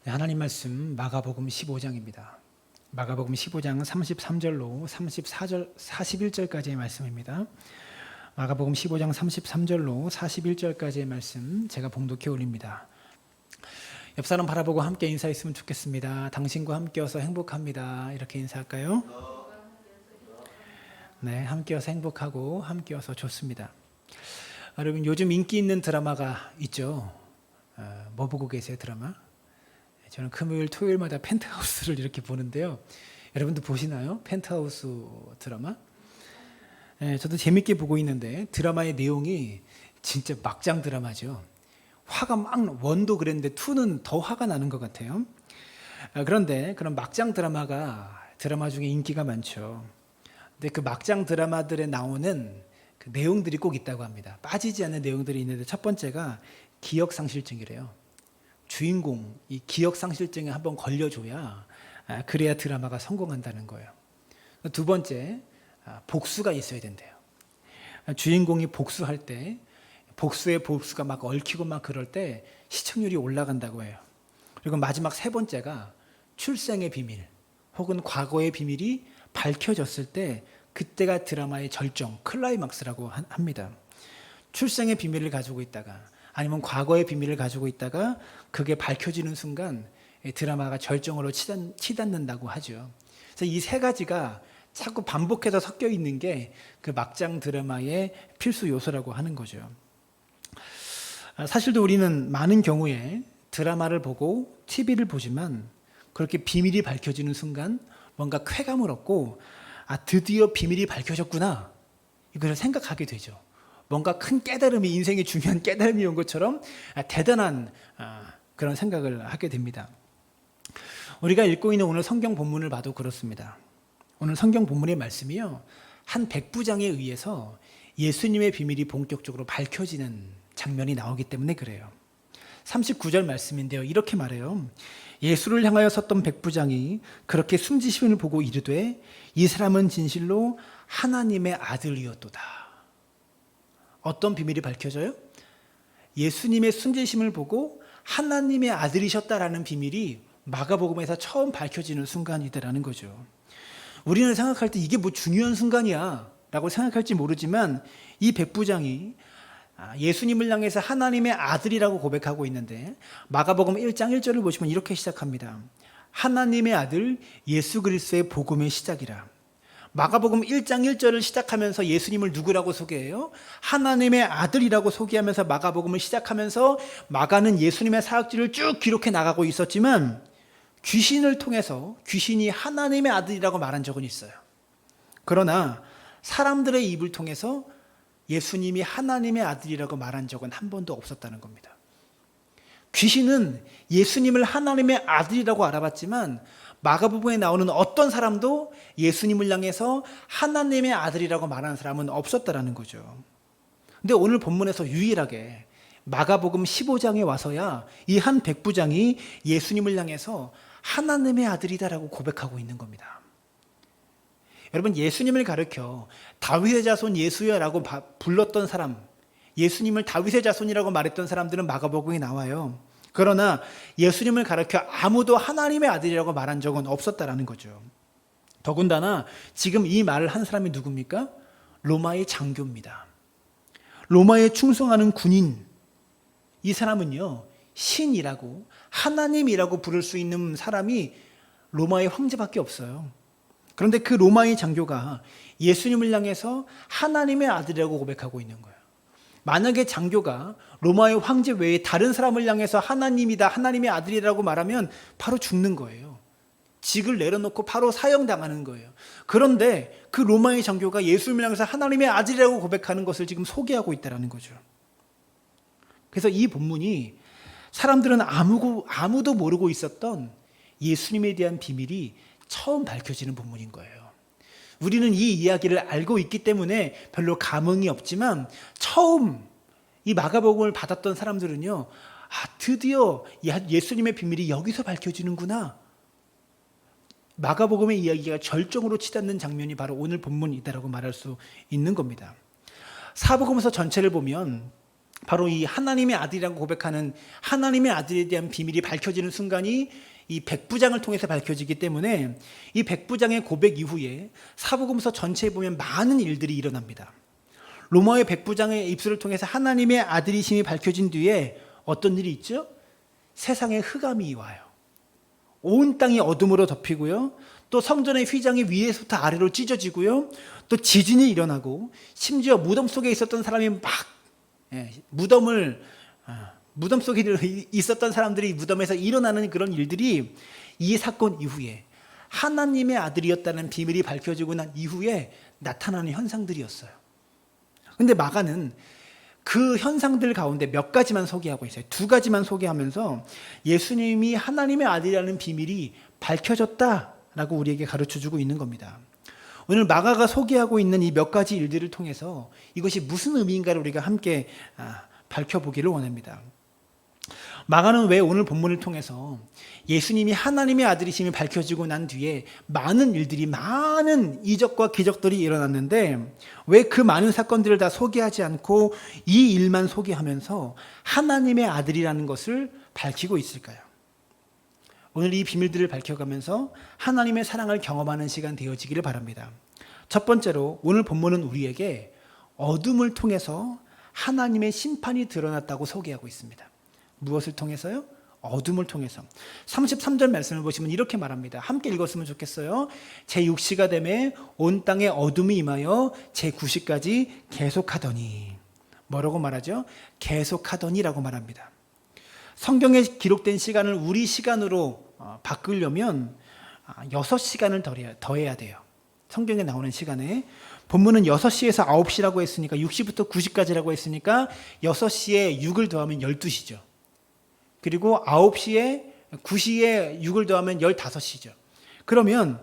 네, 하나님 말씀 마가복음 15장입니다. 마가복음 15장 33절로 34절, 41절까지의 말씀입니다. 마가복음 15장 33절로 41절까지의 말씀 제가 봉독해 올립니다. 옆 사람 바라보고 함께 인사했으면 좋겠습니다. 당신과 함께여서 행복합니다. 이렇게 인사할까요? 네, 함께여서 행복하고 함께여서 좋습니다. 여러분 요즘 인기 있는 드라마가 있죠. 뭐 보고 계세요, 드라마? 저는 금요일, 토요일마다 펜트하우스를 이렇게 보는데요. 여러분도 보시나요? 펜트하우스 드라마? 네, 저도 재밌게 보고 있는데 드라마의 내용이 진짜 막장 드라마죠. 화가 막 원도 그랬는데 투는 더 화가 나는 것 같아요. 그런데 그런 막장 드라마 중에 인기가 많죠. 근데 그 막장 드라마들에 나오는 그 내용들이 꼭 있다고 합니다. 빠지지 않는 내용들이 있는데 첫 번째가 기억상실증이래요. 주인공 이 기억상실증에 한번 걸려줘야 그래야 드라마가 성공한다는 거예요. 두 번째, 복수가 있어야 된대요. 주인공이 복수할 때 복수의 복수가 막 얽히고 막 그럴 때 시청률이 올라간다고 해요. 그리고 마지막 세 번째가 출생의 비밀 혹은 과거의 비밀이 밝혀졌을 때 그때가 드라마의 절정, 클라이막스라고 합니다. 출생의 비밀을 가지고 있다가 아니면 과거의 비밀을 가지고 있다가 그게 밝혀지는 순간 드라마가 절정으로 치닫는다고 하죠. 그래서 이 세 가지가 자꾸 반복해서 섞여 있는 게 그 막장 드라마의 필수 요소라고 하는 거죠. 사실도 우리는 많은 경우에 드라마를 보고 TV를 보지만 그렇게 비밀이 밝혀지는 순간 뭔가 쾌감을 얻고 드디어 비밀이 밝혀졌구나 이걸 생각하게 되죠. 뭔가 큰 깨달음이 인생의 중요한 깨달음이 온 것처럼 대단한 그런 생각을 하게 됩니다. 우리가 읽고 있는 오늘 성경 본문을 봐도 그렇습니다. 오늘 성경 본문의 말씀이요, 한 백부장에 의해서 예수님의 비밀이 본격적으로 밝혀지는 장면이 나오기 때문에 그래요. 39절 말씀인데요, 이렇게 말해요. 예수를 향하여 섰던 백부장이 그렇게 숨지심을 보고 이르되 이 사람은 진실로 하나님의 아들이었도다. 어떤 비밀이 밝혀져요? 예수님의 순재심을 보고 하나님의 아들이셨다라는 비밀이 마가복음에서 처음 밝혀지는 순간이다라는 거죠. 우리는 생각할 때 이게 뭐 중요한 순간이야 라고 생각할지 모르지만 이 백부장이 예수님을 향해서 하나님의 아들이라고 고백하고 있는데 마가복음 1장 1절을 보시면 이렇게 시작합니다. 하나님의 아들 예수 그리스도의 복음의 시작이라. 마가복음 1장 1절을 시작하면서 예수님을 누구라고 소개해요? 하나님의 아들이라고 소개하면서 마가복음을 시작하면서 마가는 예수님의 사역지를 쭉 기록해 나가고 있었지만 귀신을 통해서 귀신이 하나님의 아들이라고 말한 적은 있어요. 그러나 사람들의 입을 통해서 예수님이 하나님의 아들이라고 말한 적은 한 번도 없었다는 겁니다. 귀신은 예수님을 하나님의 아들이라고 알아봤지만 마가복음에 나오는 어떤 사람도 예수님을 향해서 하나님의 아들이라고 말하는 사람은 없었다라는 거죠. 근데 오늘 본문에서 유일하게 마가복음 15장에 와서야 이 한 백부장이 예수님을 향해서 하나님의 아들이다라고 고백하고 있는 겁니다. 여러분, 예수님을 가르쳐 다윗의 자손 예수야라고 불렀던 사람, 예수님을 다윗의 자손이라고 말했던 사람들은 마가복음에 나와요. 그러나 예수님을 가르쳐 아무도 하나님의 아들이라고 말한 적은 없었다라는 거죠. 더군다나 지금 이 말을 한 사람이 누굽니까? 로마의 장교입니다. 로마에 충성하는 군인. 이 사람은요, 신이라고 하나님이라고 부를 수 있는 사람이 로마의 황제밖에 없어요. 그런데 그 로마의 장교가 예수님을 향해서 하나님의 아들이라고 고백하고 있는 거예요. 만약에 장교가 로마의 황제 외에 다른 사람을 향해서 하나님이다, 하나님의 아들이라고 말하면 바로 죽는 거예요. 직을 내려놓고 바로 사형당하는 거예요. 그런데 그 로마의 장교가 예수님을 향해서 하나님의 아들이라고 고백하는 것을 지금 소개하고 있다는 거죠. 그래서 이 본문이 사람들은 아무도 모르고 있었던 예수님에 대한 비밀이 처음 밝혀지는 본문인 거예요. 우리는 이 이야기를 알고 있기 때문에 별로 감흥이 없지만 처음 이 마가복음을 받았던 사람들은요, 드디어 예수님의 비밀이 여기서 밝혀지는구나. 마가복음의 이야기가 절정으로 치닫는 장면이 바로 오늘 본문이다라고 말할 수 있는 겁니다. 사복음서 전체를 보면 바로 이 하나님의 아들이라고 고백하는 하나님의 아들에 대한 비밀이 밝혀지는 순간이 이 백부장을 통해서 밝혀지기 때문에 이 백부장의 고백 이후에 사복음서 전체에 보면 많은 일들이 일어납니다. 로마의 백부장의 입술을 통해서 하나님의 아들이심이 밝혀진 뒤에 어떤 일이 있죠? 세상에 흑암이 와요. 온 땅이 어둠으로 덮이고요. 또 성전의 휘장이 위에서부터 아래로 찢어지고요. 또 지진이 일어나고 심지어 무덤 속에 있었던 사람이 막 무덤 속에 있었던 사람들이 무덤에서 일어나는 그런 일들이 이 사건 이후에 하나님의 아들이었다는 비밀이 밝혀지고 난 이후에 나타나는 현상들이었어요. 근데 마가는 그 현상들 가운데 몇 가지만 소개하고 있어요. 두 가지만 소개하면서 예수님이 하나님의 아들이라는 비밀이 밝혀졌다라고 우리에게 가르쳐주고 있는 겁니다. 오늘 마가가 소개하고 있는 이 몇 가지 일들을 통해서 이것이 무슨 의미인가를 우리가 함께 밝혀보기를 원합니다. 마가는 왜 오늘 본문을 통해서 예수님이 하나님의 아들이심이 밝혀지고 난 뒤에 많은 일들이, 많은 이적과 기적들이 일어났는데 왜 그 많은 사건들을 다 소개하지 않고 이 일만 소개하면서 하나님의 아들이라는 것을 밝히고 있을까요? 오늘 이 비밀들을 밝혀가면서 하나님의 사랑을 경험하는 시간 되어지기를 바랍니다. 첫 번째로 오늘 본문은 우리에게 어둠을 통해서 하나님의 심판이 드러났다고 소개하고 있습니다. 무엇을 통해서요? 어둠을 통해서. 33절 말씀을 보시면 이렇게 말합니다. 함께 읽었으면 좋겠어요. 제6시가 되매 온 땅에 어둠이 임하여 제9시까지 계속하더니. 뭐라고 말하죠? 계속하더니라고 말합니다. 성경에 기록된 시간을 우리 시간으로 바꾸려면 6시간을 더해야 돼요. 성경에 나오는 시간에. 본문은 6시에서 9시라고 했으니까 6시부터 9시까지라고 했으니까 6시에 6을 더하면 12시죠. 그리고 9시에 6을 더하면 15시죠. 그러면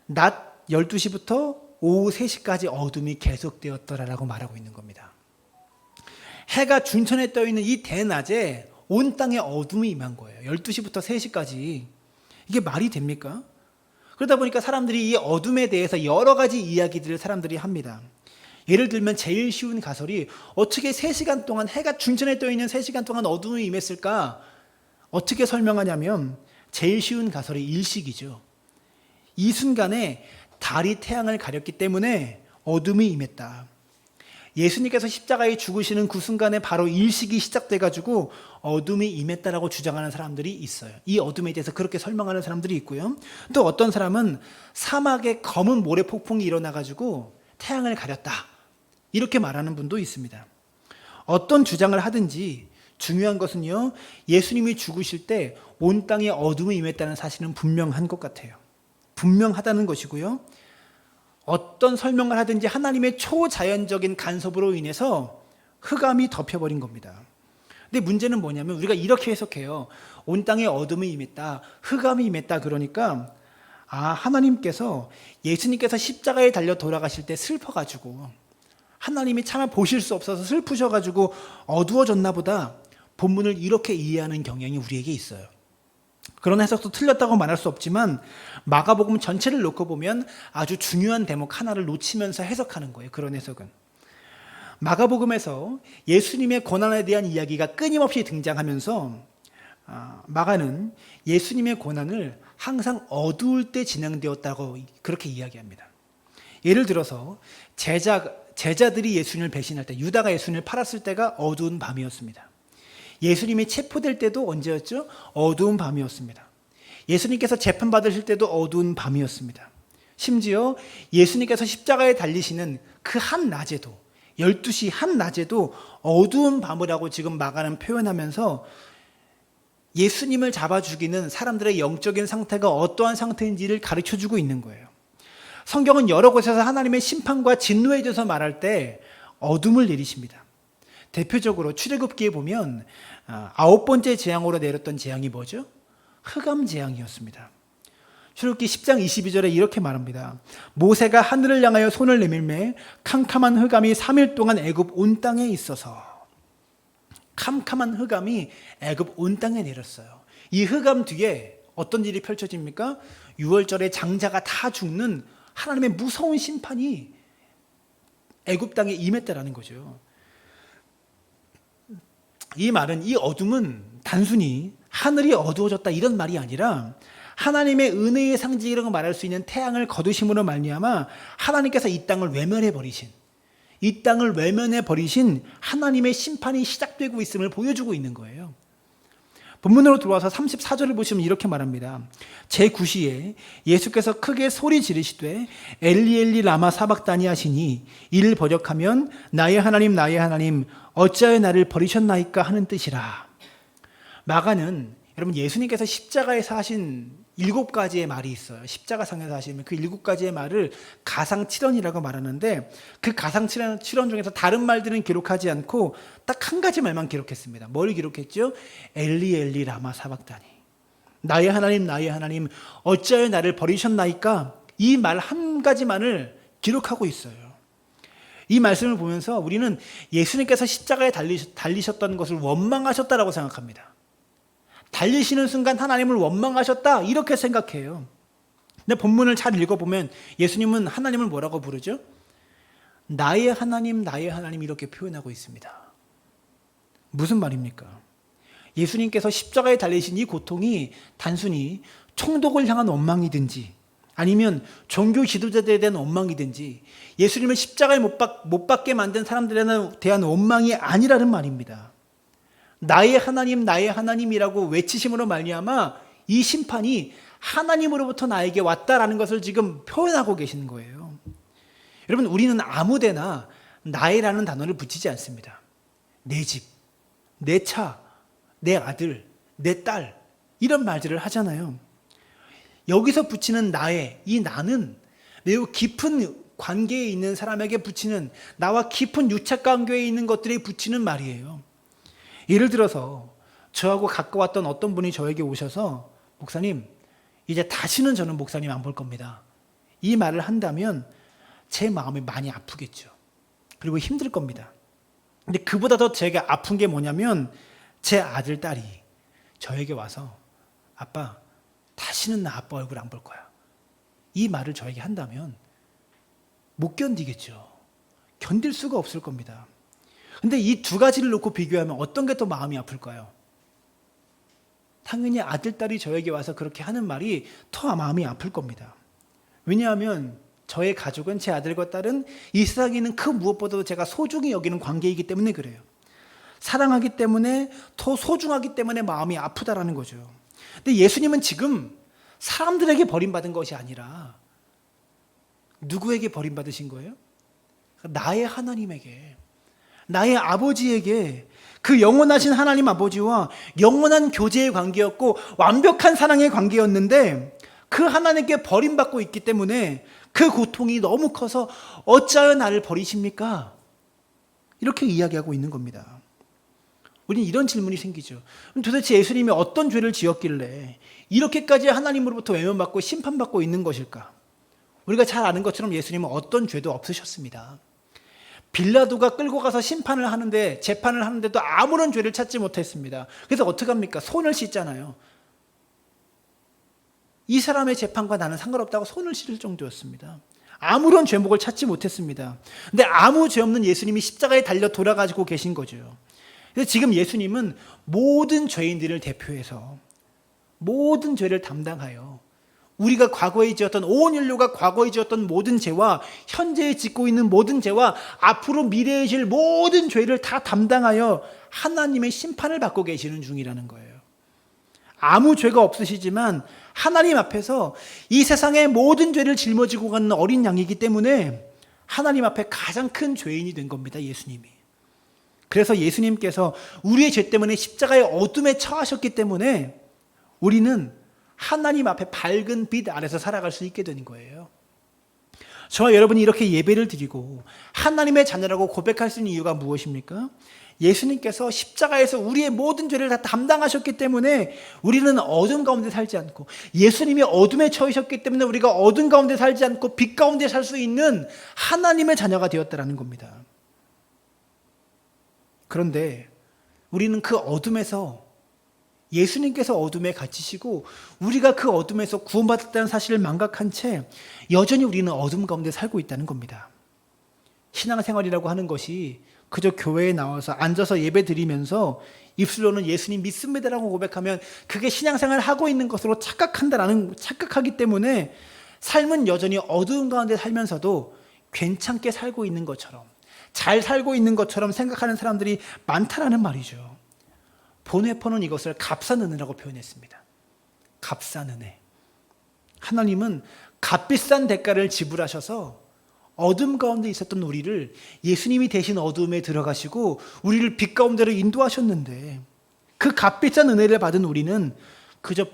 낮 12시부터 오후 3시까지 어둠이 계속되었더라라고 말하고 있는 겁니다. 해가 준천에 떠 있는 이 대낮에 온 땅에 어둠이 임한 거예요. 12시부터 3시까지. 이게 말이 됩니까? 그러다 보니까 사람들이 이 어둠에 대해서 여러 가지 이야기들을 사람들이 합니다. 예를 들면 제일 쉬운 가설이 어떻게 3시간 동안 해가 준천에 떠 있는 3시간 동안 어둠이 임했을까? 어떻게 설명하냐면 제일 쉬운 가설이 일식이죠. 이 순간에 달이 태양을 가렸기 때문에 어둠이 임했다. 예수님께서 십자가에 죽으시는 그 순간에 바로 일식이 시작돼가지고 어둠이 임했다라고 주장하는 사람들이 있어요. 이 어둠에 대해서 그렇게 설명하는 사람들이 있고요. 또 어떤 사람은 사막에 검은 모래 폭풍이 일어나가지고 태양을 가렸다. 이렇게 말하는 분도 있습니다. 어떤 주장을 하든지 중요한 것은요, 예수님이 죽으실 때 온 땅에 어둠이 임했다는 사실은 분명한 것 같아요. 분명하다는 것이고요. 어떤 설명을 하든지 하나님의 초자연적인 간섭으로 인해서 흑암이 덮여버린 겁니다. 근데 문제는 뭐냐면 우리가 이렇게 해석해요. 온 땅에 어둠이 임했다, 흑암이 임했다. 그러니까 하나님께서 예수님께서 십자가에 달려 돌아가실 때 슬퍼가지고 하나님이 차마 보실 수 없어서 슬프셔가지고 어두워졌나 보다. 본문을 이렇게 이해하는 경향이 우리에게 있어요. 그런 해석도 틀렸다고 말할 수 없지만 마가복음 전체를 놓고 보면 아주 중요한 대목 하나를 놓치면서 해석하는 거예요. 그런 해석은. 마가복음에서 예수님의 고난에 대한 이야기가 끊임없이 등장하면서 마가는 예수님의 고난을 항상 어두울 때 진행되었다고 그렇게 이야기합니다. 예를 들어서 제자들이 예수님을 배신할 때, 유다가 예수님을 팔았을 때가 어두운 밤이었습니다. 예수님이 체포될 때도 언제였죠? 어두운 밤이었습니다. 예수님께서 재판받으실 때도 어두운 밤이었습니다. 심지어 예수님께서 십자가에 달리시는 그 한낮에도 12시 한낮에도 어두운 밤이라고 지금 마가는 표현하면서 예수님을 잡아 죽이는 사람들의 영적인 상태가 어떠한 상태인지를 가르쳐주고 있는 거예요. 성경은 여러 곳에서 하나님의 심판과 진노에 대해서 말할 때 어둠을 내리십니다. 대표적으로 출애굽기에 보면 9번째 재앙으로 내렸던 재앙이 뭐죠? 흑암 재앙이었습니다. 출애굽기 10장 22절에 이렇게 말합니다. 모세가 하늘을 향하여 손을 내밀매 캄캄한 흑암이 3일 동안 애굽 온 땅에 있어서. 캄캄한 흑암이 애굽 온 땅에 내렸어요. 이 흑암 뒤에 어떤 일이 펼쳐집니까? 6월절에 장자가 다 죽는 하나님의 무서운 심판이 애굽 땅에 임했다라는 거죠. 이 말은, 이 어둠은 단순히 하늘이 어두워졌다 이런 말이 아니라 하나님의 은혜의 상징이라고 말할 수 있는 태양을 거두심으로 말미암아 하나님께서 이 땅을 외면해 버리신 하나님의 심판이 시작되고 있음을 보여주고 있는 거예요. 본문으로 들어와서 34절을 보시면 이렇게 말합니다. 제9시에 예수께서 크게 소리 지르시되 엘리 엘리 라마 사박다니 하시니 이를 번역하면 나의 하나님 어찌하여 나를 버리셨나이까 하는 뜻이라. 마가는 여러분 예수님께서 십자가에서 하신 7가지의 말이 있어요. 십자가상에서 하시면 그 7가지의 말을 가상칠언이라고 말하는데 그 가상칠언 중에서 다른 말들은 기록하지 않고 딱 한 가지 말만 기록했습니다. 뭘 기록했죠? 엘리 엘리 라마 사박다니. 나의 하나님 어찌하여 나를 버리셨나이까. 이 말 한 가지만을 기록하고 있어요. 이 말씀을 보면서 우리는 예수님께서 십자가에 달리셨던 것을 원망하셨다라고 생각합니다. 달리시는 순간 하나님을 원망하셨다 이렇게 생각해요. 근데 본문을 잘 읽어보면 예수님은 하나님을 뭐라고 부르죠? 나의 하나님 이렇게 표현하고 있습니다. 무슨 말입니까? 예수님께서 십자가에 달리신 이 고통이 단순히 총독을 향한 원망이든지 아니면 종교 지도자들에 대한 원망이든지 예수님을 십자가에 못 박게 만든 사람들에 대한 원망이 아니라는 말입니다. 나의 하나님이라고 외치심으로 말미암아 이 심판이 하나님으로부터 나에게 왔다라는 것을 지금 표현하고 계시는 거예요. 여러분, 우리는 아무데나 나의라는 단어를 붙이지 않습니다. 내 집, 내 차, 내 아들, 내 딸 이런 말들을 하잖아요. 여기서 붙이는 나의, 이 나는 매우 깊은 관계에 있는 사람에게 붙이는, 나와 깊은 유착 관계에 있는 것들에 붙이는 말이에요. 예를 들어서 저하고 가까웠던 어떤 분이 저에게 오셔서 목사님, 이제 다시는 저는 목사님 안 볼 겁니다. 이 말을 한다면 제 마음이 많이 아프겠죠. 그리고 힘들 겁니다. 근데 그보다 더 제가 아픈 게 뭐냐면 제 아들, 딸이 저에게 와서 아빠, 다시는 나 아빠 얼굴 안 볼 거야. 이 말을 저에게 한다면 못 견디겠죠. 견딜 수가 없을 겁니다. 근데 이 두 가지를 놓고 비교하면 어떤 게 더 마음이 아플까요? 당연히 아들, 딸이 저에게 와서 그렇게 하는 말이 더 마음이 아플 겁니다. 왜냐하면 저의 가족은, 제 아들과 딸은 이 세상에 있는 그 무엇보다도 제가 소중히 여기는 관계이기 때문에 그래요. 사랑하기 때문에, 더 소중하기 때문에 마음이 아프다라는 거죠. 근데 예수님은 지금 사람들에게 버림받은 것이 아니라 누구에게 버림받으신 거예요? 나의 하나님에게, 나의 아버지에게, 그 영원하신 하나님 아버지와 영원한 교제의 관계였고 완벽한 사랑의 관계였는데 그 하나님께 버림받고 있기 때문에 그 고통이 너무 커서 어찌하여 나를 버리십니까? 이렇게 이야기하고 있는 겁니다. 우리는 이런 질문이 생기죠. 도대체 예수님이 어떤 죄를 지었길래 이렇게까지 하나님으로부터 외면받고 심판받고 있는 것일까? 우리가 잘 아는 것처럼 예수님은 어떤 죄도 없으셨습니다. 빌라도가 끌고 가서 재판을 하는데도 아무런 죄를 찾지 못했습니다. 그래서 어떡합니까? 손을 씻잖아요. 이 사람의 재판과 나는 상관없다고 손을 씻을 정도였습니다. 아무런 죄목을 찾지 못했습니다. 근데 아무 죄 없는 예수님이 십자가에 달려 돌아가지고 계신 거죠. 그래서 지금 예수님은 모든 죄인들을 대표해서 모든 죄를 담당하여 우리가 과거에 지었던, 온 인류가 과거에 지었던 모든 죄와 현재에 짓고 있는 모든 죄와 앞으로 미래에 질 모든 죄를 다 담당하여 하나님의 심판을 받고 계시는 중이라는 거예요. 아무 죄가 없으시지만 하나님 앞에서 이 세상의 모든 죄를 짊어지고 가는 어린 양이기 때문에 하나님 앞에 가장 큰 죄인이 된 겁니다, 예수님이. 그래서 예수님께서 우리의 죄 때문에 십자가의 어둠에 처하셨기 때문에 우리는 하나님 앞에 밝은 빛 아래서 살아갈 수 있게 되는 거예요. 저와 여러분이 이렇게 예배를 드리고 하나님의 자녀라고 고백할 수 있는 이유가 무엇입니까? 예수님께서 십자가에서 우리의 모든 죄를 다 담당하셨기 때문에 우리는 어둠 가운데 살지 않고, 예수님이 어둠에 처하셨기 때문에 우리가 어둠 가운데 살지 않고 빛 가운데 살 수 있는 하나님의 자녀가 되었다는 겁니다. 그런데 우리는 그 어둠에서, 예수님께서 어둠에 갇히시고 우리가 그 어둠에서 구원받았다는 사실을 망각한 채 여전히 우리는 어둠 가운데 살고 있다는 겁니다. 신앙생활이라고 하는 것이 그저 교회에 나와서 앉아서 예배 드리면서 입술로는 예수님 믿습니다라고 고백하면 그게 신앙생활을 하고 있는 것으로 착각하기 때문에 삶은 여전히 어두운 가운데 살면서도 괜찮게 살고 있는 것처럼, 잘 살고 있는 것처럼 생각하는 사람들이 많다라는 말이죠. 본회퍼는 이것을 값싼 은혜라고 표현했습니다. 값싼 은혜. 하나님은 값비싼 대가를 지불하셔서 어둠 가운데 있었던 우리를 예수님이 대신 어둠에 들어가시고 우리를 빛 가운데로 인도하셨는데, 그 값비싼 은혜를 받은 우리는 그저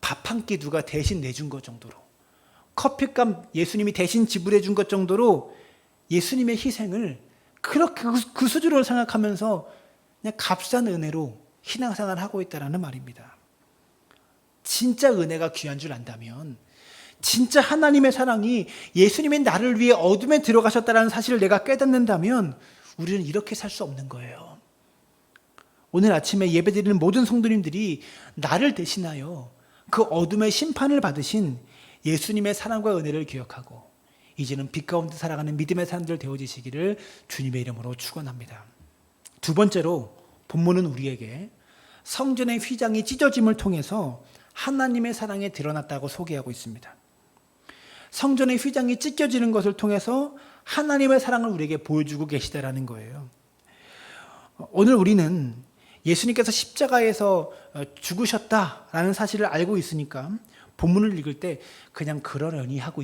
밥 한 끼 누가 대신 내준 것 정도로, 커피값 예수님이 대신 지불해 준 것 정도로 예수님의 희생을 그렇게 그 수준으로 생각하면서 그냥 값싼 은혜로 신앙생활을 하고 있다는 말입니다. 진짜 은혜가 귀한 줄 안다면, 진짜 하나님의 사랑이 예수님이 나를 위해 어둠에 들어가셨다는 사실을 내가 깨닫는다면 우리는 이렇게 살 수 없는 거예요. 오늘 아침에 예배드리는 모든 성도님들이 나를 대신하여 그 어둠의 심판을 받으신 예수님의 사랑과 은혜를 기억하고 이제는 빛 가운데 살아가는 믿음의 사람들 되어지시기를 주님의 이름으로 축원합니다. 두 번째로 본문은 우리에게 성전의 휘장이 찢어짐을 통해서 하나님의 사랑이 드러났다고 소개하고 있습니다. 성전의 휘장이 찢겨지는 것을 통해서 하나님의 사랑을 우리에게 보여주고 계시다라는 거예요. 오늘 우리는 예수님께서 십자가에서 죽으셨다라는 사실을 알고 있으니까 본문을 읽을 때 그냥 그러려니 하고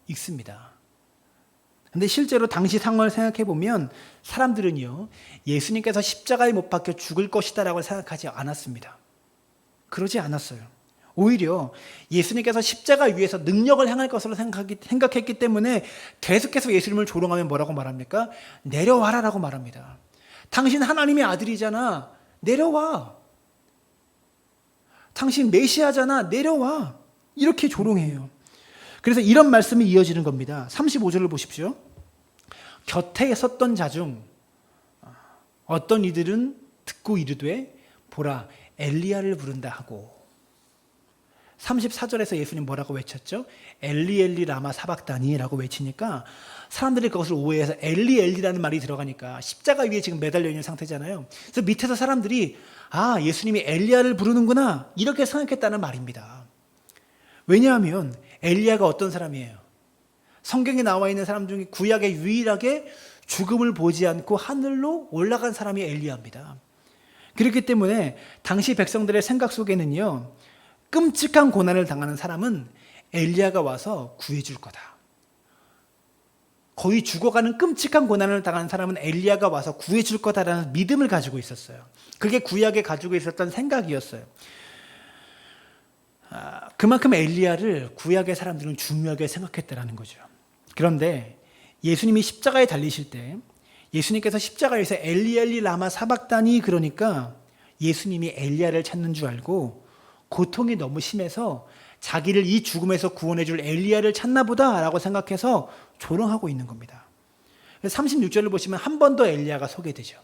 읽습니다. 근데 실제로 당시 상황을 생각해 보면 사람들은요, 예수님께서 십자가에 못 박혀 죽을 것이다라고 생각하지 않았습니다. 그러지 않았어요. 오히려 예수님께서 십자가 위에서 능력을 행할 것으로 생각했기 때문에 계속해서 예수님을 조롱하면 뭐라고 말합니까? 내려와라라고 말합니다. 당신 하나님의 아들이잖아. 내려와. 당신 메시아잖아. 내려와. 이렇게 조롱해요. 그래서 이런 말씀이 이어지는 겁니다. 35절을 보십시오. 곁에 섰던 자 중 어떤 이들은 듣고 이르되 보라 엘리야를 부른다 하고, 34절에서 예수님 뭐라고 외쳤죠? 엘리 엘리 라마 사박다니라고 외치니까 사람들이 그것을 오해해서 엘리 엘리라는 말이 들어가니까 십자가 위에 지금 매달려 있는 상태잖아요. 그래서 밑에서 사람들이 예수님이 엘리야를 부르는구나 이렇게 생각했다는 말입니다. 왜냐하면 엘리야가 어떤 사람이에요? 성경에 나와 있는 사람 중에 구약에 유일하게 죽음을 보지 않고 하늘로 올라간 사람이 엘리야입니다. 그렇기 때문에 당시 백성들의 생각 속에는요, 끔찍한 고난을 당하는 사람은 엘리야가 와서 구해줄 거다. 거의 죽어가는 끔찍한 고난을 당하는 사람은 엘리야가 와서 구해줄 거다라는 믿음을 가지고 있었어요. 그게 구약에 가지고 있었던 생각이었어요. 그만큼 엘리야를 구약의 사람들은 중요하게 생각했다라는 거죠. 그런데 예수님이 십자가에 달리실 때 예수님께서 십자가에서 엘리 엘리 라마 사박다니 그러니까 예수님이 엘리야를 찾는 줄 알고 고통이 너무 심해서 자기를 이 죽음에서 구원해 줄 엘리야를 찾나 보다라고 생각해서 조롱하고 있는 겁니다. 36절을 보시면 한 번 더 엘리야가 소개되죠.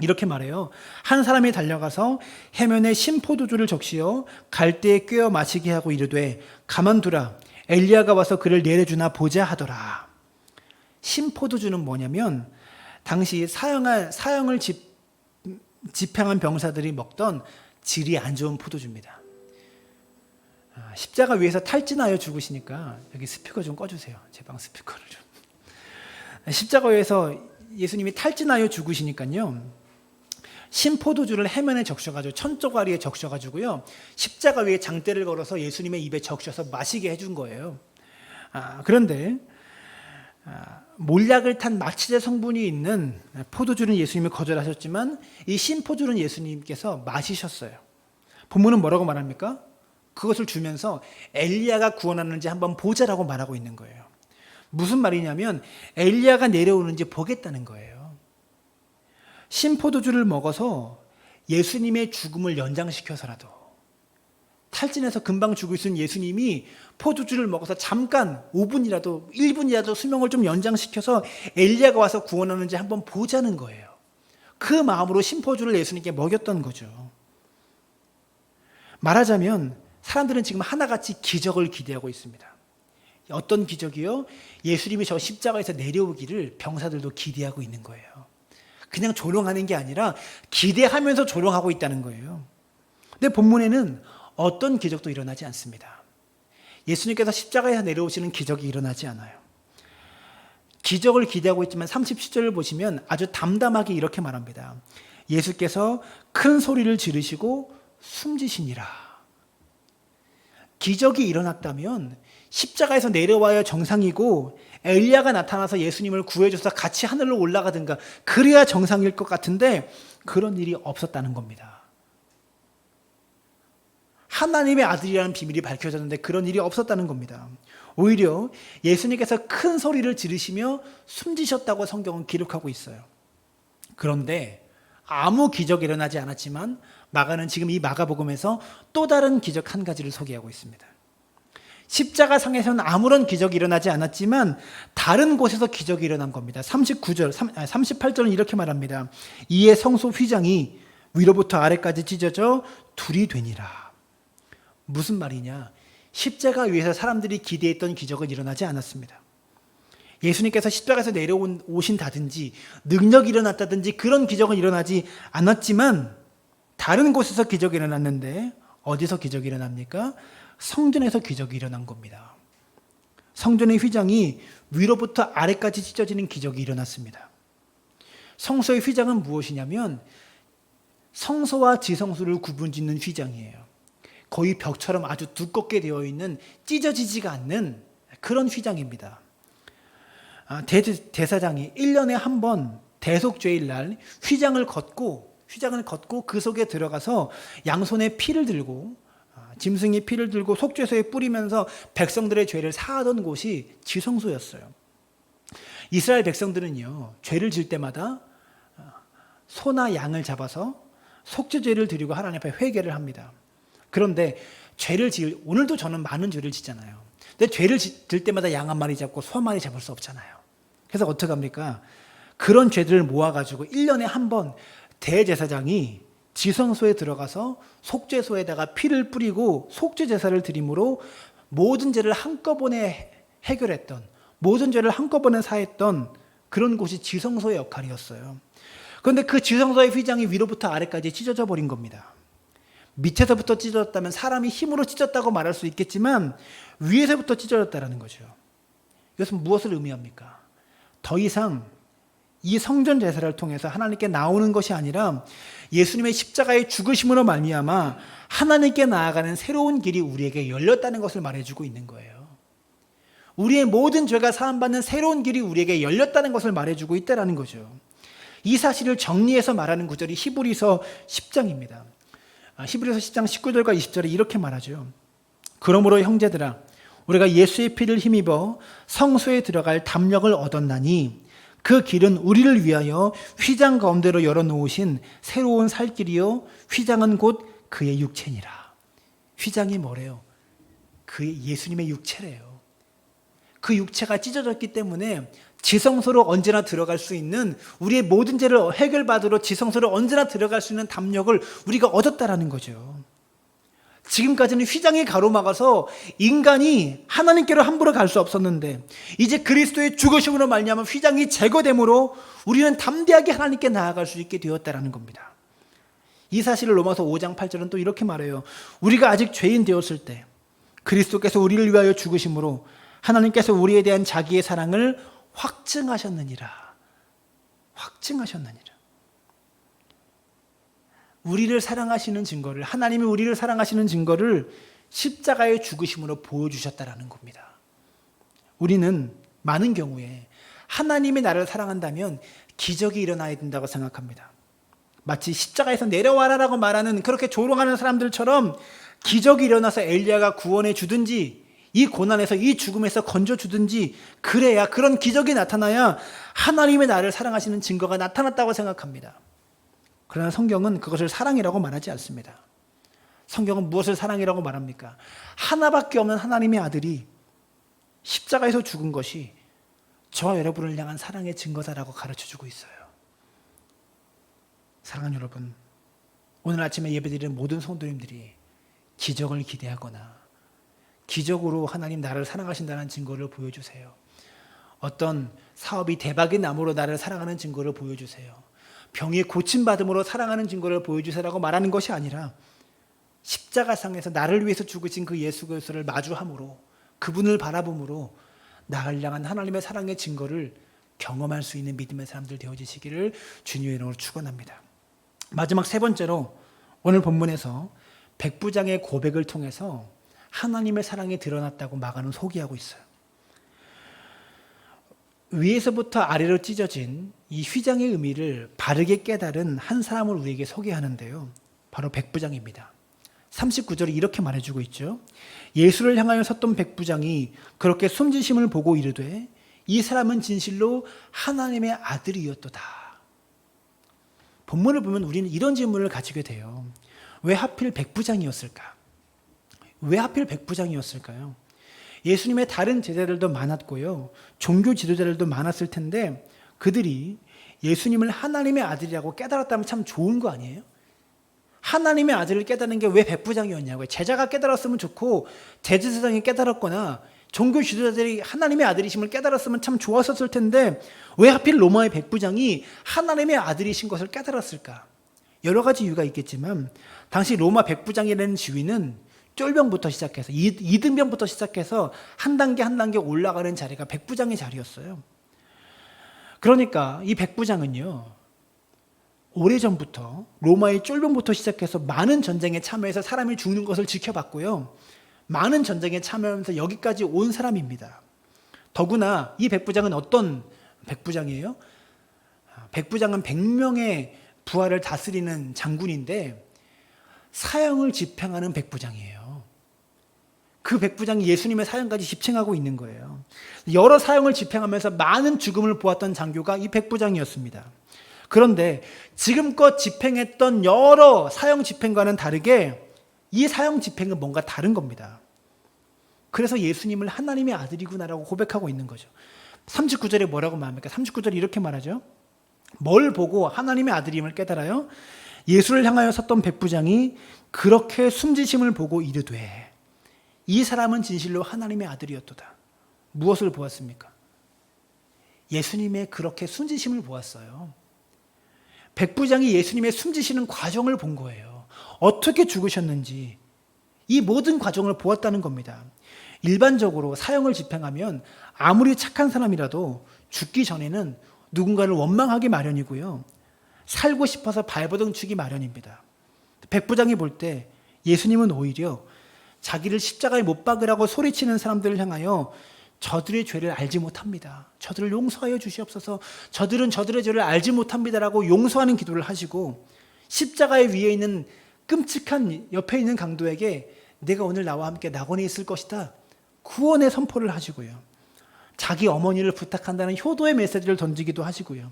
이렇게 말해요. 한 사람이 달려가서 해면에 신포도주를 적시어 갈대에 꿰어 마시게 하고 이르되 가만두라 엘리야가 와서 그를 내려주나 보자 하더라. 신포도주는 뭐냐면 당시 사형을 집행한 병사들이 먹던 질이 안 좋은 포도주입니다. 십자가 위에서 탈진하여 죽으시니까 여기 스피커 좀 꺼주세요. 제 방 스피커를 좀. 십자가 위에서 예수님이 탈진하여 죽으시니까요, 신포도주를 해면에 적셔가지고 천조가리에 적셔가지고요 십자가 위에 장대를 걸어서 예수님의 입에 적셔서 마시게 해준 거예요. 그런데 몰약을 탄 마취제 성분이 있는 포도주는 예수님이 거절하셨지만 이 신포도주는 예수님께서 마시셨어요. 본문은 뭐라고 말합니까? 그것을 주면서 엘리야가 구원하는지 한번 보자라고 말하고 있는 거예요. 무슨 말이냐면 엘리야가 내려오는지 보겠다는 거예요. 신포도주를 먹어서 예수님의 죽음을 연장시켜서라도, 탈진해서 금방 죽을 수 있는 예수님이 포도주를 먹어서 잠깐 5분이라도 1분이라도 수명을 좀 연장시켜서 엘리야가 와서 구원하는지 한번 보자는 거예요. 그 마음으로 신포도주를 예수님께 먹였던 거죠. 말하자면 사람들은 지금 하나같이 기적을 기대하고 있습니다. 어떤 기적이요? 예수님이 저 십자가에서 내려오기를 병사들도 기대하고 있는 거예요. 그냥 조롱하는 게 아니라 기대하면서 조롱하고 있다는 거예요. 근데 본문에는 어떤 기적도 일어나지 않습니다. 예수님께서 십자가에서 내려오시는 기적이 일어나지 않아요. 기적을 기대하고 있지만 37절을 보시면 아주 담담하게 이렇게 말합니다. 예수께서 큰 소리를 지르시고 숨지시니라. 기적이 일어났다면 십자가에서 내려와야 정상이고 엘리야가 나타나서 예수님을 구해줘서 같이 하늘로 올라가든가 그래야 정상일 것 같은데 그런 일이 없었다는 겁니다. 하나님의 아들이라는 비밀이 밝혀졌는데 그런 일이 없었다는 겁니다. 오히려 예수님께서 큰 소리를 지르시며 숨지셨다고 성경은 기록하고 있어요. 그런데 아무 기적이 일어나지 않았지만 마가는 지금 이 마가복음에서 또 다른 기적 한 가지를 소개하고 있습니다. 십자가 상에서는 아무런 기적이 일어나지 않았지만 다른 곳에서 기적이 일어난 겁니다. 38절은 이렇게 말합니다. 이에 성소 휘장이 위로부터 아래까지 찢어져 둘이 되니라. 무슨 말이냐? 십자가 위에서 사람들이 기대했던 기적은 일어나지 않았습니다. 예수님께서 십자가에서 내려오신다든지 능력이 일어났다든지 그런 기적은 일어나지 않았지만 다른 곳에서 기적이 일어났는데 어디서 기적이 일어납니까? 성전에서 기적이 일어난 겁니다. 성전의 휘장이 위로부터 아래까지 찢어지는 기적이 일어났습니다. 성소의 휘장은 무엇이냐면 성소와 지성소를 구분짓는 휘장이에요. 거의 벽처럼 아주 두껍게 되어 있는 찢어지지가 않는 그런 휘장입니다. 대사장이 1년에 한 번 대속죄일 날 휘장을 걷고 그 속에 들어가서 양손에 피를 들고 짐승의 피를 들고 속죄소에 뿌리면서 백성들의 죄를 사하던 곳이 지성소였어요. 이스라엘 백성들은요, 죄를 질 때마다 소나 양을 잡아서 속죄죄를 드리고 하나님 앞에 회개를 합니다. 그런데 오늘도 저는 많은 죄를 짓잖아요. 근데 죄를 질 때마다 양 한 마리 잡고 소 한 마리 잡을 수 없잖아요. 그래서 어떻게 합니까? 그런 죄들을 모아가지고 1년에 한 번 대제사장이 지성소에 들어가서 속죄소에다가 피를 뿌리고 속죄 제사를 드림으로 모든 죄를 한꺼번에 해결했던, 모든 죄를 한꺼번에 사했던 그런 곳이 지성소의 역할이었어요. 그런데 그 지성소의 휘장이 위로부터 아래까지 찢어져 버린 겁니다. 밑에서부터 찢어졌다면 사람이 힘으로 찢었다고 말할 수 있겠지만 위에서부터 찢어졌다는 거죠. 이것은 무엇을 의미합니까? 더 이상 이 성전 제사를 통해서 하나님께 나오는 것이 아니라 예수님의 십자가의 죽으심으로 말미암아 하나님께 나아가는 새로운 길이 우리에게 열렸다는 것을 말해주고 있는 거예요. 우리의 모든 죄가 사함받는 새로운 길이 우리에게 열렸다는 것을 말해주고 있다는 거죠. 이 사실을 정리해서 말하는 구절이 히브리서 10장입니다. 히브리서 10장 19절과 20절에 이렇게 말하죠. 그러므로 형제들아 우리가 예수의 피를 힘입어 성소에 들어갈 담력을 얻었나니 그 길은 우리를 위하여 휘장 가운데로 열어놓으신 새로운 살 길이요 휘장은 곧 그의 육체니라. 휘장이 뭐래요? 그의 예수님의 육체래요. 그 육체가 찢어졌기 때문에 지성소로 언제나 들어갈 수 있는, 우리의 모든 죄를 해결받으러 지성소로 언제나 들어갈 수 있는 담력을 우리가 얻었다라는 거죠. 지금까지는 휘장이 가로막아서 인간이 하나님께로 함부로 갈 수 없었는데 이제 그리스도의 죽으심으로 말미암아 휘장이 제거됨으로 우리는 담대하게 하나님께 나아갈 수 있게 되었다라는 겁니다. 이 사실을 로마서 5장 8절은 또 이렇게 말해요. 우리가 아직 죄인 되었을 때 그리스도께서 우리를 위하여 죽으심으로 하나님께서 우리에 대한 자기의 사랑을 확증하셨느니라. 우리를 사랑하시는 증거를, 하나님이 우리를 사랑하시는 증거를 십자가의 죽으심으로 보여주셨다라는 겁니다. 우리는 많은 경우에 하나님이 나를 사랑한다면 기적이 일어나야 된다고 생각합니다. 마치 십자가에서 내려와라라고 말하는 그렇게 조롱하는 사람들처럼 기적이 일어나서 엘리야가 구원해 주든지 이 고난에서 이 죽음에서 건져주든지 그래야, 그런 기적이 나타나야 하나님의 나를 사랑하시는 증거가 나타났다고 생각합니다. 그러나 성경은 그것을 사랑이라고 말하지 않습니다. 성경은 무엇을 사랑이라고 말합니까? 하나밖에 없는 하나님의 아들이 십자가에서 죽은 것이 저와 여러분을 향한 사랑의 증거다라고 가르쳐주고 있어요. 사랑하는 여러분, 오늘 아침에 예배드리는 모든 성도님들이 기적을 기대하거나 기적으로 하나님 나를 사랑하신다는 증거를 보여주세요. 어떤 사업이 대박이 남으로 나를 사랑하는 증거를 보여주세요. 병이 고침받음으로 사랑하는 증거를 보여주세요라고 말하는 것이 아니라 십자가상에서 나를 위해서 죽으신 그 예수 그리스도를 마주함으로 그분을 바라봄으로 나를 향한 하나님의 사랑의 증거를 경험할 수 있는 믿음의 사람들 되어지시기를 주님의 이름으로 축원합니다. 마지막 세 번째로 오늘 본문에서 백부장의 고백을 통해서 하나님의 사랑이 드러났다고 마가는 소개하고 있어요. 위에서부터 아래로 찢어진 이 휘장의 의미를 바르게 깨달은 한 사람을 우리에게 소개하는데요. 바로 백부장입니다. 39절에 이렇게 말해주고 있죠. 예수를 향하여 섰던 백부장이 그렇게 숨지심을 보고 이르되 이 사람은 진실로 하나님의 아들이었도다. 본문을 보면 우리는 이런 질문을 가지게 돼요. 왜 하필 백부장이었을까? 왜 하필 백부장이었을까요? 예수님의 다른 제자들도 많았고요. 종교 지도자들도 많았을 텐데 그들이 예수님을 하나님의 아들이라고 깨달았다면 참 좋은 거 아니에요? 하나님의 아들을 깨닫는 게 왜 백부장이었냐고요. 제자가 깨달았으면 좋고 대제사장이 깨달았거나 종교 지도자들이 하나님의 아들이심을 깨달았으면 참 좋았었을 텐데 왜 하필 로마의 백부장이 하나님의 아들이신 것을 깨달았을까? 여러 가지 이유가 있겠지만 당시 로마 백부장이라는 지위는 쫄병부터 시작해서 이등병부터 시작해서 한 단계 한 단계 올라가는 자리가 백부장의 자리였어요. 그러니까 이 백부장은요, 오래전부터 로마의 쫄병부터 시작해서 많은 전쟁에 참여해서 사람이 죽는 것을 지켜봤고요. 많은 전쟁에 참여하면서 여기까지 온 사람입니다. 더구나 이 백부장은 어떤 백부장이에요? 백부장은 100명의 부하를 다스리는 장군인데 사형을 집행하는 백부장이에요. 그 백부장이 예수님의 사형까지 집행하고 있는 거예요. 여러 사형을 집행하면서 많은 죽음을 보았던 장교가 이 백부장이었습니다. 그런데 지금껏 집행했던 여러 사형 집행과는 다르게 이 사형 집행은 뭔가 다른 겁니다. 그래서 예수님을 하나님의 아들이구나라고 고백하고 있는 거죠. 39절에 뭐라고 말합니까? 39절에 이렇게 말하죠. 뭘 보고 하나님의 아들임을 깨달아요? 예수를 향하여 섰던 백부장이 그렇게 숨지심을 보고 이르되 이 사람은 진실로 하나님의 아들이었도다. 무엇을 보았습니까? 예수님의 그렇게 숨지심을 보았어요. 백부장이 예수님의 숨지시는 과정을 본 거예요. 어떻게 죽으셨는지 이 모든 과정을 보았다는 겁니다. 일반적으로 사형을 집행하면 아무리 착한 사람이라도 죽기 전에는 누군가를 원망하기 마련이고요. 살고 싶어서 발버둥 치기 마련입니다. 백부장이 볼 때 예수님은 오히려 자기를 십자가에 못 박으라고 소리치는 사람들을 향하여 저들의 죄를 알지 못합니다. 저들을 용서하여 주시옵소서. 저들은 저들의 죄를 알지 못합니다라고 용서하는 기도를 하시고 십자가에 위에 있는 끔찍한 옆에 있는 강도에게 내가 오늘 나와 함께 낙원에 있을 것이다. 구원의 선포를 하시고요. 자기 어머니를 부탁한다는 효도의 메시지를 던지기도 하시고요.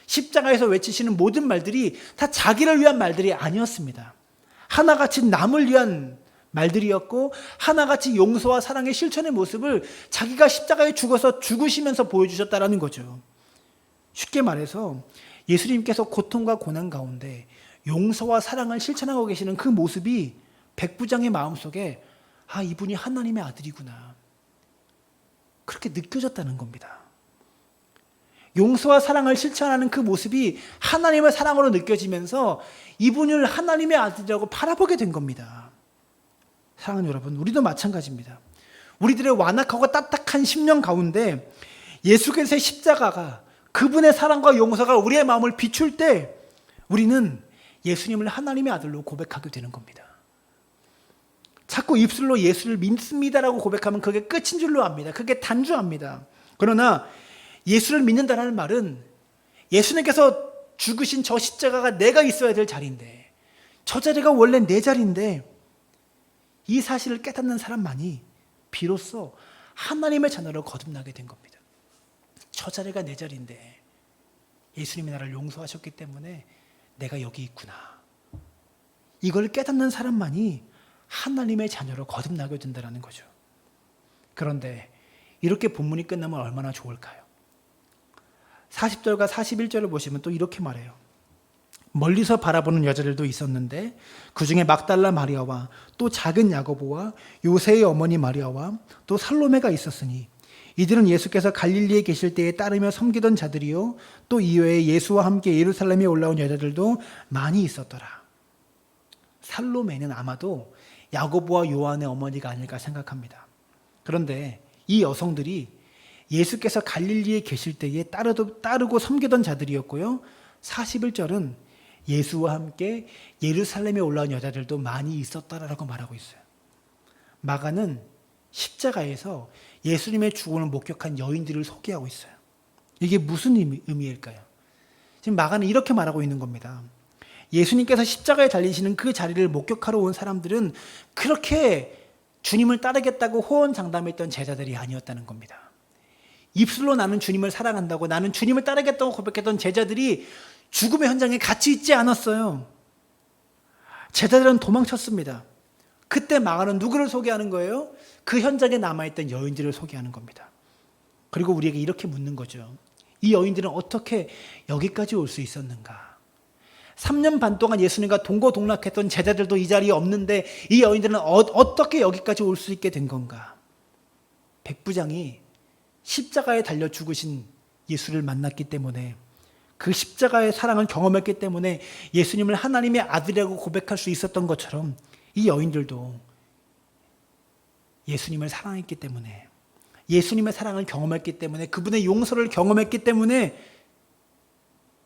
십자가에서 외치시는 모든 말들이 다 자기를 위한 말들이 아니었습니다. 하나같이 남을 위한 말들이었고 하나같이 용서와 사랑의 실천의 모습을 자기가 십자가에 죽어서 죽으시면서 보여주셨다는 거죠. 쉽게 말해서 예수님께서 고통과 고난 가운데 용서와 사랑을 실천하고 계시는 그 모습이 백부장의 마음속에 아, 이분이 하나님의 아들이구나. 그렇게 느껴졌다는 겁니다. 용서와 사랑을 실천하는 그 모습이 하나님의 사랑으로 느껴지면서 이분을 하나님의 아들이라고 바라보게 된 겁니다. 사랑하는 여러분, 우리도 마찬가지입니다. 우리들의 완악하고 딱딱한 심령 가운데 예수께서의 십자가가 그분의 사랑과 용서가 우리의 마음을 비출 때 우리는 예수님을 하나님의 아들로 고백하게 되는 겁니다. 자꾸 입술로 예수를 믿습니다라고 고백하면 그게 끝인 줄로 압니다. 그게 단주합니다. 그러나 예수를 믿는다는 말은 예수님께서 죽으신 저 십자가가 내가 있어야 될 자리인데 저 자리가 원래 내 자리인데 이 사실을 깨닫는 사람만이 비로소 하나님의 자녀로 거듭나게 된 겁니다. 저 자리가 내 자리인데 예수님이 나를 용서하셨기 때문에 내가 여기 있구나. 이걸 깨닫는 사람만이 하나님의 자녀로 거듭나게 된다는 거죠. 그런데 이렇게 본문이 끝나면 얼마나 좋을까요? 40절과 41절을 보시면 또 이렇게 말해요. 멀리서 바라보는 여자들도 있었는데 그 중에 막달라 마리아와 또 작은 야고보와 요새의 어머니 마리아와 또 살로메가 있었으니 이들은 예수께서 갈릴리에 계실 때에 따르며 섬기던 자들이요 또 이외에 예수와 함께 예루살렘에 올라온 여자들도 많이 있었더라. 살로메는 아마도 야고보와 요한의 어머니가 아닐까 생각합니다. 그런데 이 여성들이 예수께서 갈릴리에 계실 때에 따르고 섬기던 자들이었고요. 41절은 예수와 함께 예루살렘에 올라온 여자들도 많이 있었다라고 말하고 있어요. 마가는 십자가에서 예수님의 죽음을 목격한 여인들을 소개하고 있어요. 이게 무슨 의미일까요? 지금 마가는 이렇게 말하고 있는 겁니다. 예수님께서 십자가에 달리시는 그 자리를 목격하러 온 사람들은 그렇게 주님을 따르겠다고 호언장담했던 제자들이 아니었다는 겁니다. 입술로 나는 주님을 사랑한다고, 나는 주님을 따르겠다고 고백했던 제자들이 죽음의 현장에 같이 있지 않았어요. 제자들은 도망쳤습니다. 그때 마가는 누구를 소개하는 거예요? 그 현장에 남아있던 여인들을 소개하는 겁니다. 그리고 우리에게 이렇게 묻는 거죠. 이 여인들은 어떻게 여기까지 올 수 있었는가? 3년 반 동안 예수님과 동고동락했던 제자들도 이 자리에 없는데 이 여인들은 어떻게 여기까지 올 수 있게 된 건가? 백부장이 십자가에 달려 죽으신 예수를 만났기 때문에, 그 십자가의 사랑을 경험했기 때문에 예수님을 하나님의 아들이라고 고백할 수 있었던 것처럼 이 여인들도 예수님을 사랑했기 때문에, 예수님의 사랑을 경험했기 때문에, 그분의 용서를 경험했기 때문에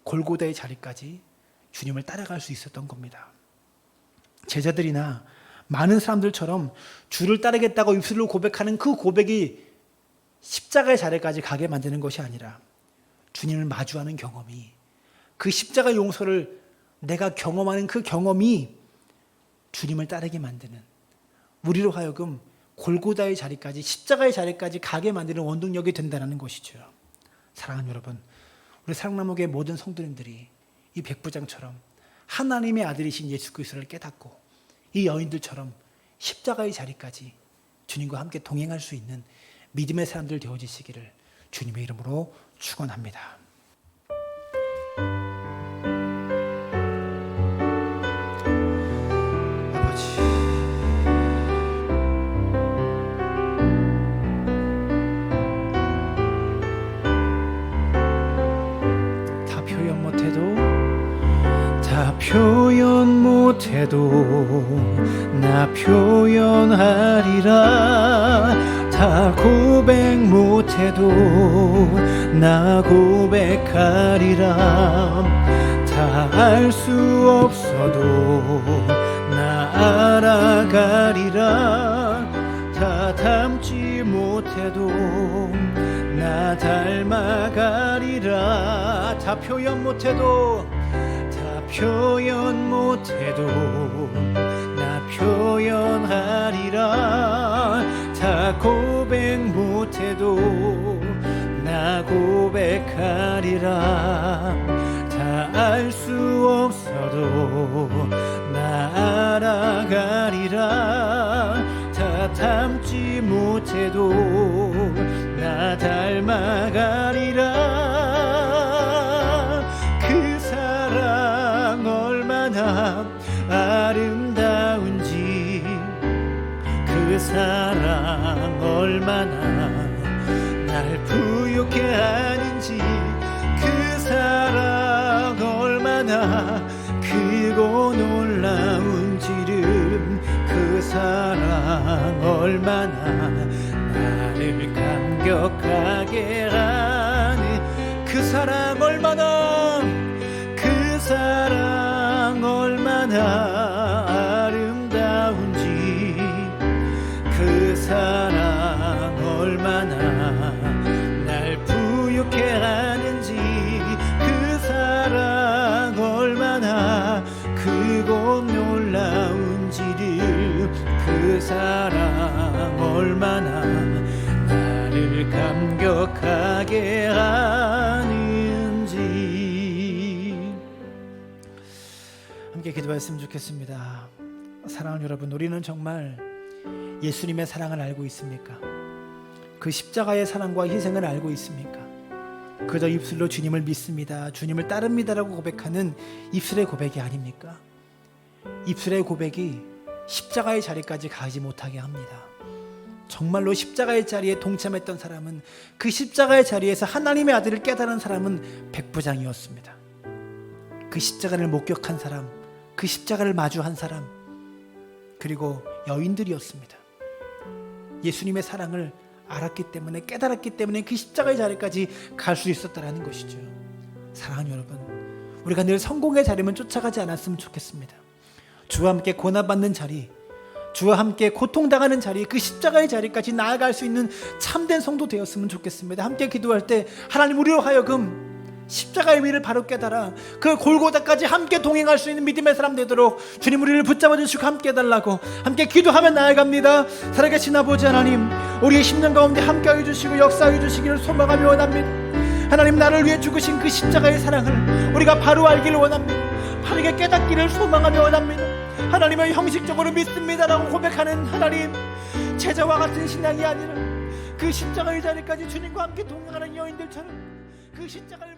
골고다의 자리까지 주님을 따라갈 수 있었던 겁니다. 제자들이나 많은 사람들처럼 주를 따르겠다고 입술로 고백하는 그 고백이 십자가의 자리까지 가게 만드는 것이 아니라 주님을 마주하는 경험이, 그 십자가 용서를 내가 경험하는 그 경험이 주님을 따르게 만드는, 우리로 하여금 골고다의 자리까지, 십자가의 자리까지 가게 만드는 원동력이 된다는 것이죠. 사랑하는 여러분, 우리 사랑나무교회 모든 성도님들이 이 백부장처럼 하나님의 아들이신 예수 그리스도를 깨닫고 이 여인들처럼 십자가의 자리까지 주님과 함께 동행할 수 있는 믿음의 사람들 되어지시기를 주님의 이름으로 축원합니다. 아버지, 다 표현 못해도 나 표현하리라. 다 고백 못해도 나 고백하리라. 다 알 수 없어도 나 알아가리라. 다 닮지 못해도 나 닮아가리라. 다 표현 못해도 표현 못해도 나 표현하리라. 다 고백 못해도 나 고백하리라. 다 알 수 없어도 나 알아가리라. 다 닮지 못해도 나 닮아가리라. 그 사랑 얼마나 아름다운지, 그 사랑 얼마나 날 부유케 하는지, 그 사랑 얼마나 크고 놀라운지를, 그 사랑 얼마나 나를 감격하게 하는, 그 사랑 얼마나, 그 사랑 얼마나 아름다운지, 그 사랑 얼마나 날 부유케 하는지, 그 사랑 얼마나 크고 놀라운지를, 그 사랑 얼마나 나를 감격하게 하는지. 함께 기도했으면 좋겠습니다. 사랑하는 여러분, 우리는 정말 예수님의 사랑을 알고 있습니까? 그 십자가의 사랑과 희생을 알고 있습니까? 그저 입술로 주님을 믿습니다, 주님을 따릅니다라고 고백하는 입술의 고백이 아닙니까? 입술의 고백이 십자가의 자리까지 가지 못하게 합니다. 정말로 십자가의 자리에 동참했던 사람은, 그 십자가의 자리에서 하나님의 아들을 깨달은 사람은 백부장이었습니다. 그 십자가를 목격한 사람, 그 십자가를 마주한 사람, 그리고 여인들이었습니다. 예수님의 사랑을 알았기 때문에, 깨달았기 때문에 그 십자가의 자리까지 갈 수 있었다는 것이죠. 사랑하는 여러분, 우리가 늘 성공의 자리만 쫓아가지 않았으면 좋겠습니다. 주와 함께 고난받는 자리, 주와 함께 고통당하는 자리, 그 십자가의 자리까지 나아갈 수 있는 참된 성도 되었으면 좋겠습니다. 함께 기도할 때 하나님, 우리로 하여금 십자가의 의미를 바로 깨달아 그 골고다까지 함께 동행할 수 있는 믿음의 사람 되도록 주님 우리를 붙잡아 주시고 함께 해달라고 함께 기도하며 나아갑니다. 살아계신 아버지 하나님, 우리의 심령 가운데 함께하여 주시고 역사하여 주시기를 소망하며 원합니다. 하나님, 나를 위해 죽으신 그 십자가의 사랑을 우리가 바로 알기를 원합니다. 바르게 깨닫기를 소망하며 원합니다. 하나님을 형식적으로 믿습니다라고 고백하는 하나님, 제자와 같은 신앙이 아니라 그 십자가의 자리까지 주님과 함께 동행하는 여인들처럼 그 십자가를